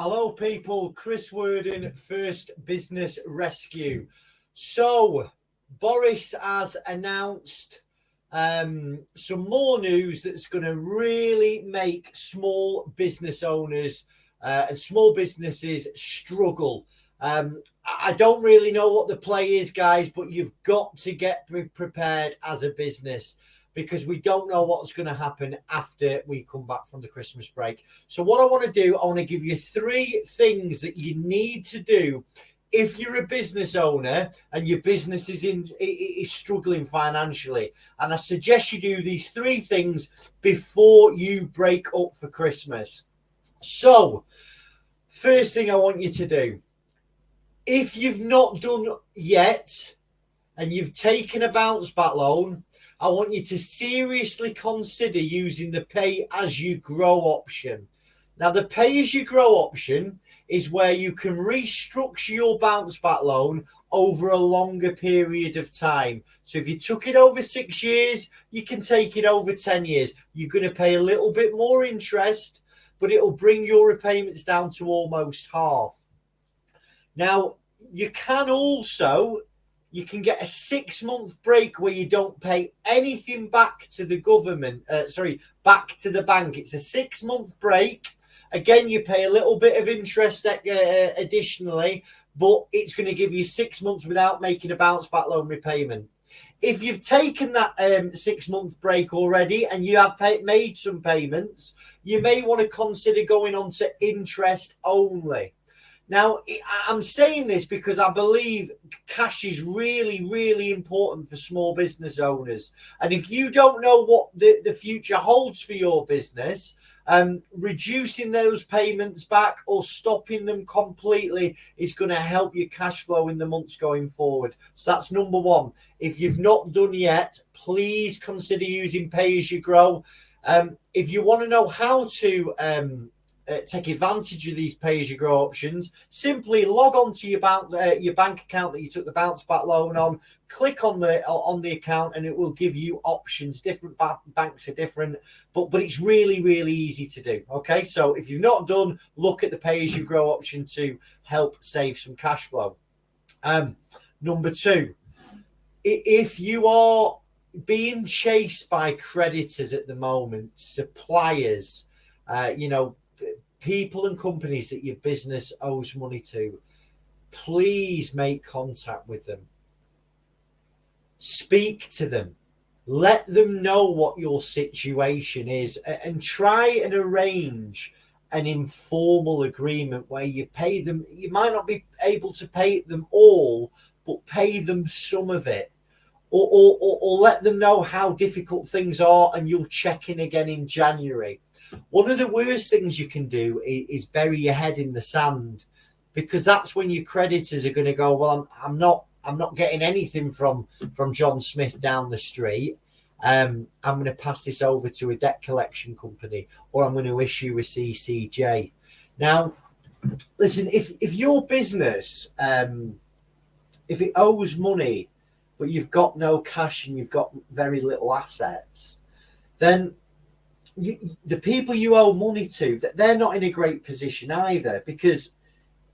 Hello, people. Chris Worden, First Business Rescue. So, Boris has announced some more news that's going to really make small business owners and small businesses struggle. I don't really know what the play is, guys, but you've got to get prepared as a business, because we don't know what's going to happen after we come back from the Christmas break. So what I want to do, I want to give you 3 things that you need to do if you're a business owner and your business is struggling financially. And I suggest you do these 3 things before you break up for Christmas. So, first thing I want you to do, if you've not done yet and you've taken a bounce back loan, I want you to seriously consider using the pay as you grow option. Now, the pay as you grow option is where you can restructure your bounce back loan over a longer period of time. So if you took it over 6 years, you can take it over 10 years. You're going to pay a little bit more interest, but it'll bring your repayments down to almost half. Now, you can get a 6-month break where you don't pay anything back to the government, back to the bank. It's a 6-month break. Again, you pay a little bit of interest additionally, but it's going to give you 6 months without making a bounce back loan repayment. If you've taken that 6-month break already and you have made some payments, you may want to consider going on to interest only. Now, I'm saying this because I believe cash is really, really important for small business owners. And if you don't know what the future holds for your business, reducing those payments back or stopping them completely is going to help your cash flow in the months going forward. So that's number 1. If you've not done yet, please consider using Pay As You Grow. If you want to know how to take advantage of these pay-as-you-grow options, simply log on to your bank account that you took the bounce back loan on, click on the account, and it will give you options. Different banks are different, but it's really, really easy to do. Okay, so if you've not done, look at the pay-as-you-grow option to help save some cash flow. Number 2, if you are being chased by creditors at the moment, suppliers, people and companies that your business owes money to, please make contact with them. Speak to them. Let them know what your situation is and try and arrange an informal agreement where you pay them. You might not be able to pay them all, but pay them some of it. Or let them know how difficult things are and you'll check in again in January. One of the worst things you can do is bury your head in the sand, because that's when your creditors are going to go, well, I'm not getting anything from John Smith down the street. I'm going to pass this over to a debt collection company, or I'm going to issue a CCJ. Now, listen, if your business, if it owes money, but you've got no cash and you've got very little assets, then the people you owe money to, they're not in a great position either, because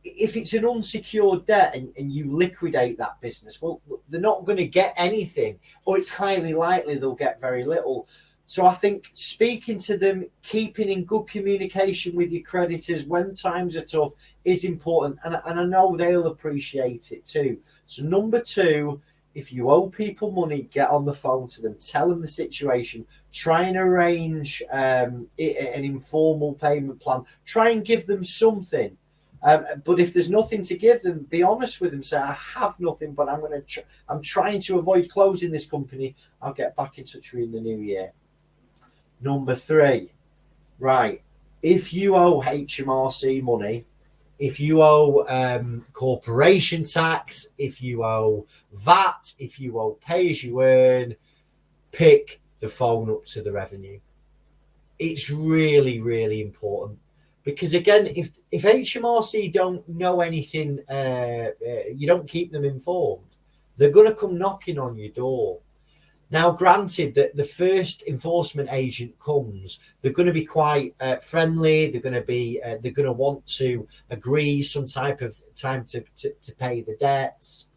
if it's an unsecured debt and you liquidate that business, well, they're not going to get anything, or it's highly likely they'll get very little. So I think speaking to them, keeping in good communication with your creditors when times are tough is important, and I know they'll appreciate it too. So number 2, if you owe people money, get on the phone to them, tell them the situation, try and arrange an informal payment plan, try and give them something. But if there's nothing to give them, be honest with them, say, I have nothing, but I'm trying to avoid closing this company. I'll get back in touch with you in the new year. Number 3, right, if you owe HMRC money, if you owe corporation tax, if you owe VAT, if you owe pay as you earn, pick the phone up to the revenue. It's really, really important, because again, if HMRC don't know anything, you don't keep them informed, they're going to come knocking on your door. Now, granted that the first enforcement agent comes, they're going to be quite friendly. They're going to want to agree some type of time to pay the debts.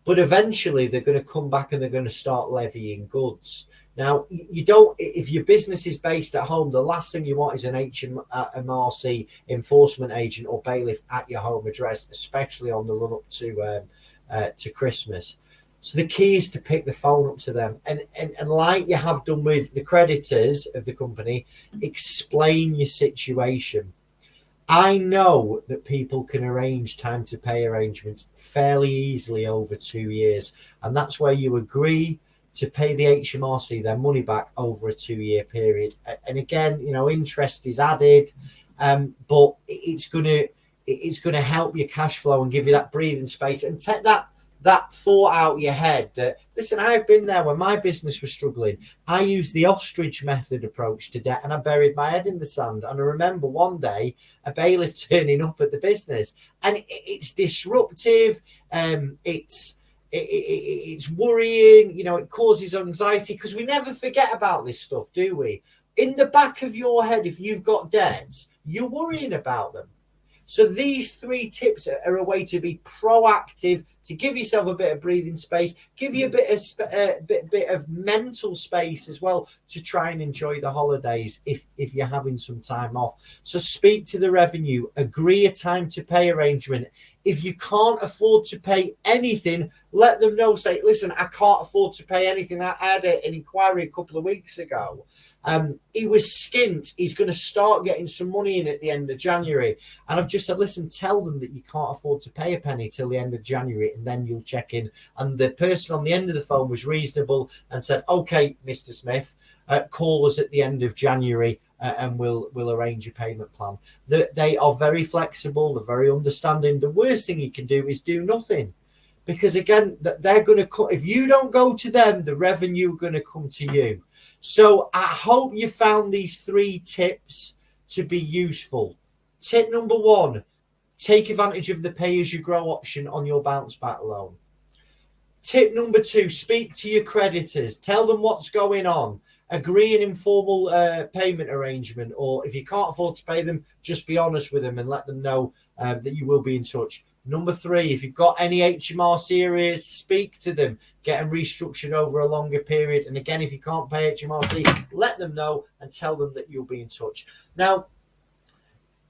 But eventually they're going to come back and they're going to start levying goods. Now, you don't, if your business is based at home, the last thing you want is an HMRC enforcement agent or bailiff at your home address, especially on the run up to Christmas. So the key is to pick the phone up to them and like you have done with the creditors of the company, explain your situation. I know that people can arrange time to pay arrangements fairly easily over 2 years. And that's where you agree to pay the HMRC their money back over a 2-year period. And again, interest is added, but it's going to help your cash flow and give you that breathing space and take that thought out of your head that, listen, I've been there when my business was struggling. I used the ostrich method approach to debt and I buried my head in the sand. And I remember one day a bailiff turning up at the business, and it's disruptive. It's worrying, it causes anxiety because we never forget about this stuff, do we? In the back of your head, if you've got debts, you're worrying about them. So these 3 tips are a way to be proactive, to give yourself a bit of breathing space, give you a bit of mental space as well to try and enjoy the holidays if you're having some time off. So speak to the revenue, agree a time to pay arrangement. If you can't afford to pay anything, let them know. Say, listen, I can't afford to pay anything. I had an inquiry a couple of weeks ago. He was skint. He's going to start getting some money in at the end of January. And I've just said, listen, tell them that you can't afford to pay a penny till the end of January, and then you'll check in. And the person on the end of the phone was reasonable and said, okay, Mr. Smith, call us at the end of January and we'll arrange a payment plan. They are very flexible. They're very understanding. The worst thing you can do is do nothing. Because again, they're going to come. If you don't go to them, the revenue are going to come to you. So I hope you found these 3 tips to be useful. Tip number 1, take advantage of the pay-as-you-grow option on your bounce back loan. Tip number 2, speak to your creditors. Tell them what's going on. Agree an informal payment arrangement, or if you can't afford to pay them, just be honest with them and let them know that you will be in touch. Number 3, if you've got any HMRC arrears, speak to them, get them restructured over a longer period. And again, if you can't pay HMRC, let them know and tell them that you'll be in touch. Now,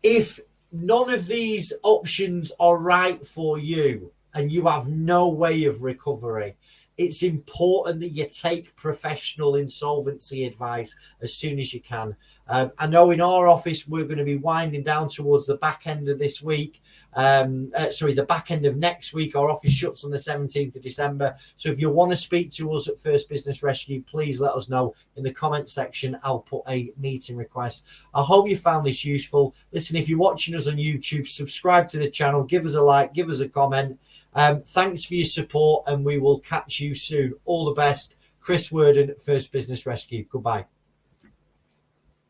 if none of these options are right for you and you have no way of recovery, it's important that you take professional insolvency advice as soon as you can. I know in our office, we're going to be winding down towards the back end of this week. The back end of next week. Our office shuts on the 17th of December. So if you want to speak to us at First Business Rescue, please let us know in the comment section. I'll put a meeting request. I hope you found this useful. Listen, if you're watching us on YouTube, subscribe to the channel, give us a like, give us a comment. Thanks for your support, and we will catch you soon. All the best. Chris Worden, First Business Rescue. Goodbye.